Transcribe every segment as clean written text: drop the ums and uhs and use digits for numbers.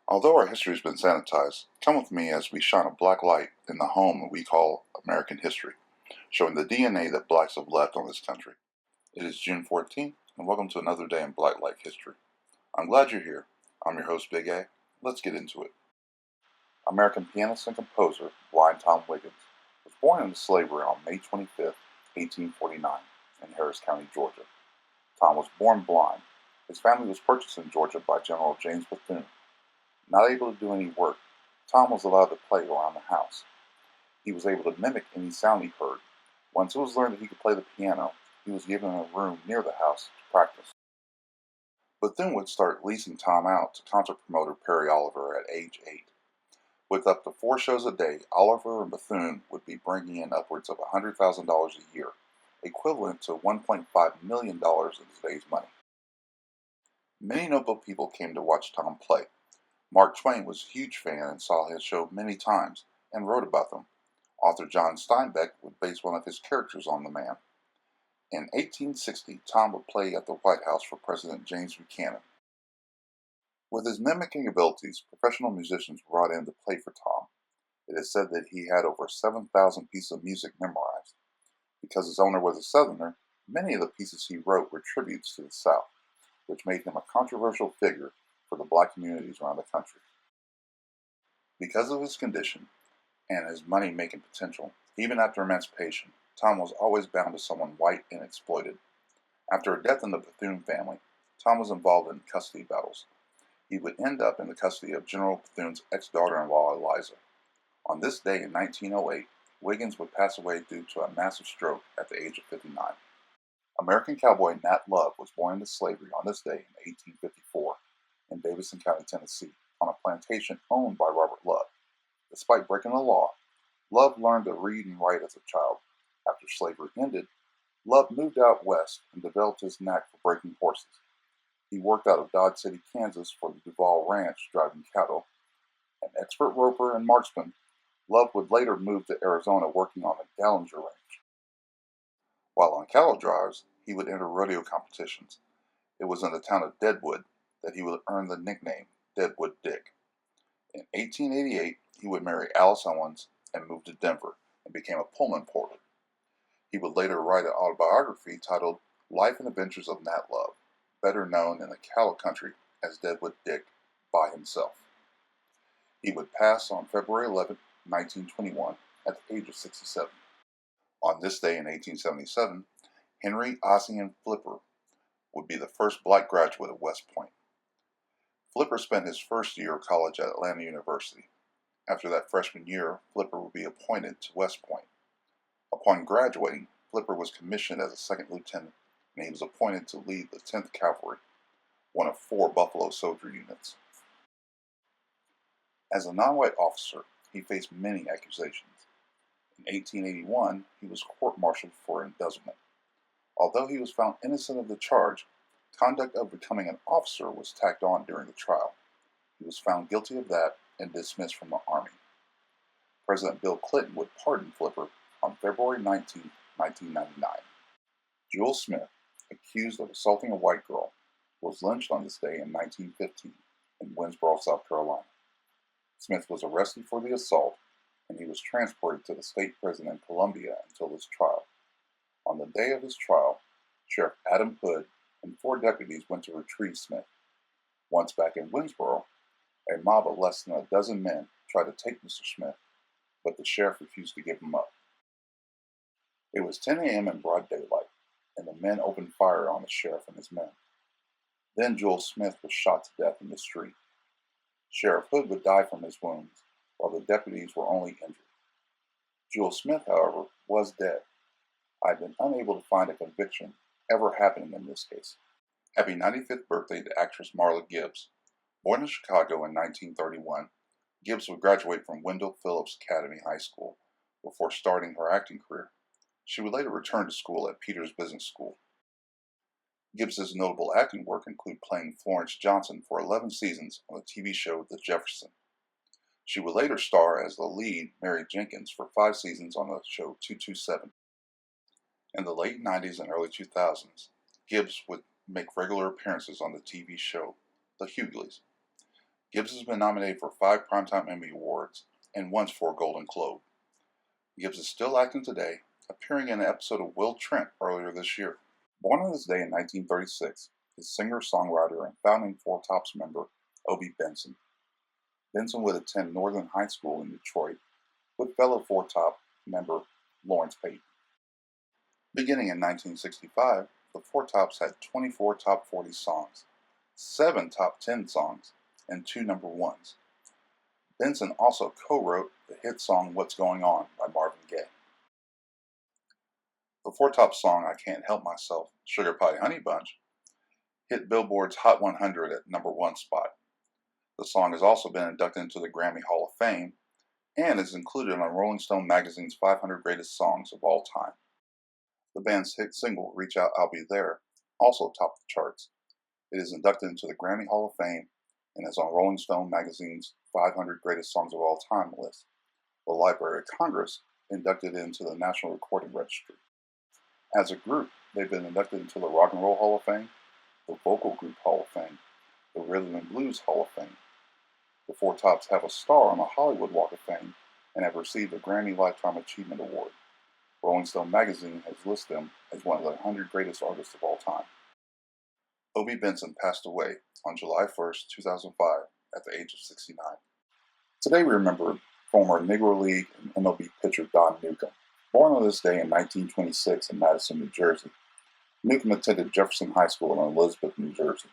Although our history has been sanitized, come with me as we shine a black light in the home we call American history, showing the DNA that blacks have left on this country. It is June 14th, and welcome to another day in Black Light history. I'm glad you're here. I'm your host, Big A. Let's get into it. American pianist and composer Blind Tom Wiggins was born into slavery on May 25th, 1849, in Harris County, Georgia. Tom was born blind. His family was purchased in Georgia by General James Bethune. Not able to do any work, Tom was allowed to play around the house. He was able to mimic any sound he heard. Once it was learned that he could play the piano, he was given a room near the house to practice. Bethune would start leasing Tom out to concert promoter Perry Oliver at age 8. With up to 4 shows a day, Oliver and Bethune would be bringing in upwards of $100,000 a year, equivalent to $1.5 million in today's money. Many notable people came to watch Tom play. Mark Twain was a huge fan and saw his show many times and wrote about them. Author John Steinbeck would base one of his characters on the man. In 1860, Tom would play at the White House for President James Buchanan. With his mimicking abilities, professional musicians were brought in to play for Tom. It is said that he had over 7,000 pieces of music memorized. Because his owner was a Southerner, many of the pieces he wrote were tributes to the South, which made him a controversial figure for the black communities around the country. Because of his condition and his money-making potential, even after emancipation, Tom was always bound to someone white and exploited. After a death in the Bethune family, Tom was involved in custody battles. He would end up in the custody of General Bethune's ex-daughter-in-law, Eliza. On this day in 1908, Wiggins would pass away due to a massive stroke at the age of 59. American cowboy Nat Love was born into slavery on this day in 1854 in Davidson County, Tennessee, on a plantation owned by Robert Love. Despite breaking the law, Love learned to read and write as a child. After slavery ended, Love moved out west and developed his knack for breaking horses. He worked out of Dodge City, Kansas for the Duval Ranch driving cattle. An expert roper and marksman, Love would later move to Arizona working on the Gallinger Ranch. While on cattle drives, he would enter rodeo competitions. It was in the town of Deadwood that he would earn the nickname Deadwood Dick. In 1888, he would marry Alice Owens and move to Denver and became a Pullman porter. He would later write an autobiography titled Life and Adventures of Nat Love, better known in the cattle country as Deadwood Dick by himself. He would pass on February 11, 1921, at the age of 67. On this day in 1877, Henry Ossian Flipper would be the first black graduate of West Point. Flipper spent his first year of college at Atlanta University. After that freshman year, Flipper would be appointed to West Point. Upon graduating, Flipper was commissioned as a second lieutenant, and he was appointed to lead the 10th Cavalry, one of 4 Buffalo Soldier units. As a non-white officer, he faced many accusations. In 1881, he was court-martialed for embezzlement. Although he was found innocent of the charge, conduct of becoming an officer was tacked on during the trial. He was found guilty of that and dismissed from the Army. President Bill Clinton would pardon Flipper on February 19, 1999. Jewel Smith, accused of assaulting a white girl, was lynched on this day in 1915 in Winnsboro, South Carolina. Smith was arrested for the assault, and he was transported to the state prison in Columbia until his trial. On the day of his trial, Sheriff Adam Hood and 4 deputies went to retrieve Smith. Once back in Winnsboro, a mob of less than a dozen men tried to take Mr. Smith, but the sheriff refused to give him up. It was 10 a.m. in broad daylight, and the men opened fire on the sheriff and his men. Then Joel Smith was shot to death in the street. Sheriff Hood would die from his wounds, while the deputies were only injured. Joel Smith, however, was dead. I have been unable to find a conviction ever happening in this case. Happy 95th birthday to actress Marla Gibbs. Born in Chicago in 1931, Gibbs would graduate from Wendell Phillips Academy High School before starting her acting career. She would later return to school at Peters Business School. Gibbs's notable acting work include playing Florence Johnson for 11 seasons on the TV show The Jefferson. She would later star as the lead Mary Jenkins for 5 seasons on the show 227. In the late 90s and early 2000s, Gibbs would make regular appearances on the TV show The Hughleys. Gibbs has been nominated for 5 Primetime Emmy Awards and once for a Golden Globe. Gibbs is still acting today, appearing in an episode of Will Trent earlier this year. Born on this day in 1936 is singer-songwriter and founding Four Tops member Obie Benson. Benson would attend Northern High School in Detroit with fellow Four Top member Lawrence Payton. Beginning in 1965, the Four Tops had 24 top 40 songs, 7 top 10 songs, and 2 number ones. Benson also co-wrote the hit song What's Going On by Marvin Gaye. The Four Tops song I Can't Help Myself, Sugar Pie Honey Bunch, hit Billboard's Hot 100 at number 1 spot. The song has also been inducted into the Grammy Hall of Fame and is included on Rolling Stone magazine's 500 Greatest Songs of All Time. The band's hit single, Reach Out, I'll Be There, also topped the charts. It is inducted into the Grammy Hall of Fame and is on Rolling Stone magazine's 500 Greatest Songs of All Time list. The Library of Congress inducted it into the National Recording Registry. As a group, they've been inducted into the Rock and Roll Hall of Fame, the Vocal Group Hall of Fame, the Rhythm and Blues Hall of Fame. The Four Tops have a star on the Hollywood Walk of Fame and have received a Grammy Lifetime Achievement Award. Rolling Stone magazine has listed them as one of the 100 greatest artists of all time. Obie Benson passed away on July 1st, 2005, at the age of 69. Today we remember former Negro League and MLB pitcher Don Newcombe. Born on this day in 1926 in Madison, New Jersey, Newcombe attended Jefferson High School in Elizabeth, New Jersey.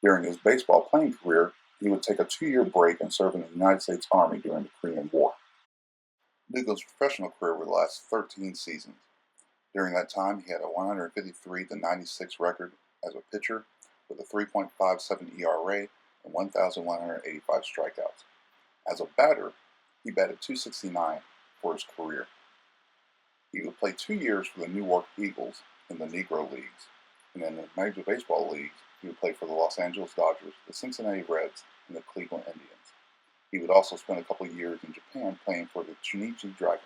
During his baseball playing career, he would take a 2-year break and serve in the United States Army during the Korean War. Newcombe's professional career would last 13 seasons. During that time, he had a 153-96 record as a pitcher with a 3.57 ERA and 1,185 strikeouts. As a batter, he batted .269 for his career. He would play 2 years for the Newark Eagles in the Negro Leagues, and in the Major Baseball Leagues, he would play for the Los Angeles Dodgers, the Cincinnati Reds, and the Cleveland Indians. He would also spend a couple of years in Japan playing for the Chunichi Dragons.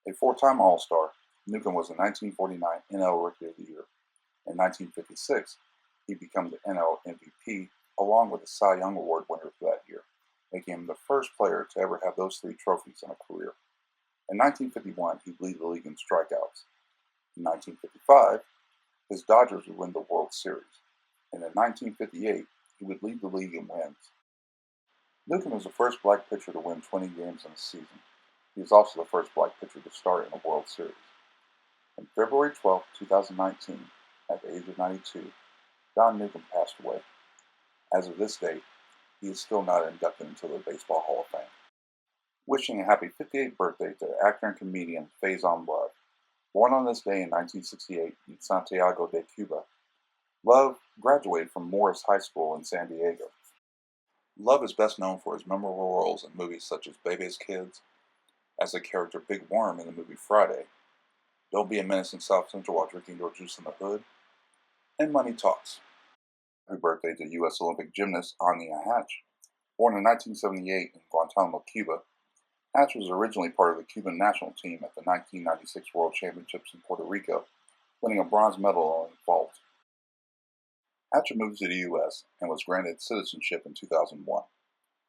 A 4-time All-Star, Newcombe was the 1949 NL Rookie of the Year. In 1956, he became the NL MVP along with the Cy Young Award winner for that year, making him the first player to ever have those 3 trophies in a career. In 1951, he led the league in strikeouts. In 1955, his Dodgers would win the World Series. And in 1958, he would lead the league in wins. Newcombe was the first black pitcher to win 20 games in a season. He was also the first black pitcher to start in a World Series. On February 12, 2019, at the age of 92, Don Newcombe passed away. As of this date, he is still not inducted into the Baseball Hall of Fame. Wishing a happy 58th birthday to actor and comedian Faison Love. Born on this day in 1968 in Santiago de Cuba, Love graduated from Morris High School in San Diego. Love is best known for his memorable roles in movies such as Baby's Kids, as the character Big Worm in the movie Friday, Don't Be a Menace in South Central While Drinking Your Juice in the Hood, and Money Talks. Happy birthday to U.S. Olympic gymnast Anya Hatch. Born in 1978 in Guantanamo, Cuba, Hatch was originally part of the Cuban national team at the 1996 World Championships in Puerto Rico, winning a bronze medal in vault. Hatch moved to the U.S. and was granted citizenship in 2001.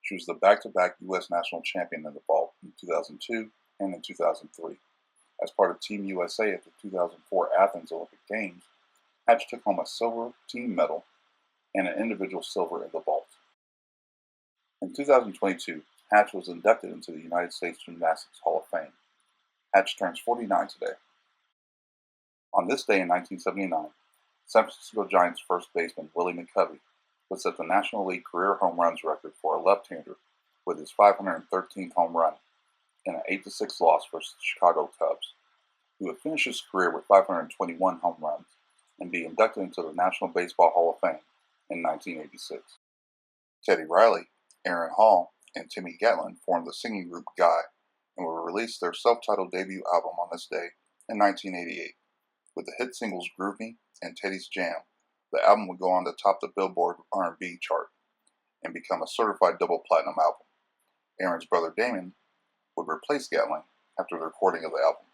She was the back-to-back U.S. national champion in the vault in 2002 and in 2003. As part of Team USA at the 2004 Athens Olympic Games, Hatch took home a silver team medal and an individual silver in the vault. In 2022, Hatch was inducted into the United States Gymnastics Hall of Fame. Hatch turns 49 today. On this day in 1979, San Francisco Giants first baseman Willie McCovey would set the National League career home runs record for a left-hander with his 513th home run in an 8-6 loss versus the Chicago Cubs. He would finish his career with 521 home runs and be inducted into the National Baseball Hall of Fame in 1986. Teddy Riley, Aaron Hall, and Timmy Gatlin formed the singing group Guy and would release their self-titled debut album on this day in 1988. With the hit singles Groove Me and Teddy's Jam, the album would go on to top the Billboard R&B chart and become a certified double platinum album. Aaron's brother Damon would replace Gatlin after the recording of the album.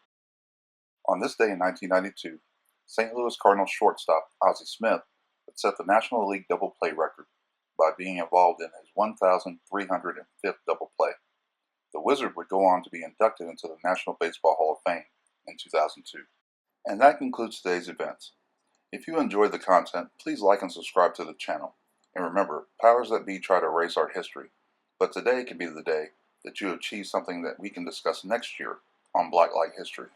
On this day in 1992, St. Louis Cardinals shortstop Ozzie Smith would set the National League double play record, by being involved in his 1,305th double play. The Wizard would go on to be inducted into the National Baseball Hall of Fame in 2002. And that concludes today's events. If you enjoyed the content, please like and subscribe to the channel. And remember, powers that be try to erase our history, but today can be the day that you achieve something that we can discuss next year on Blacklight History.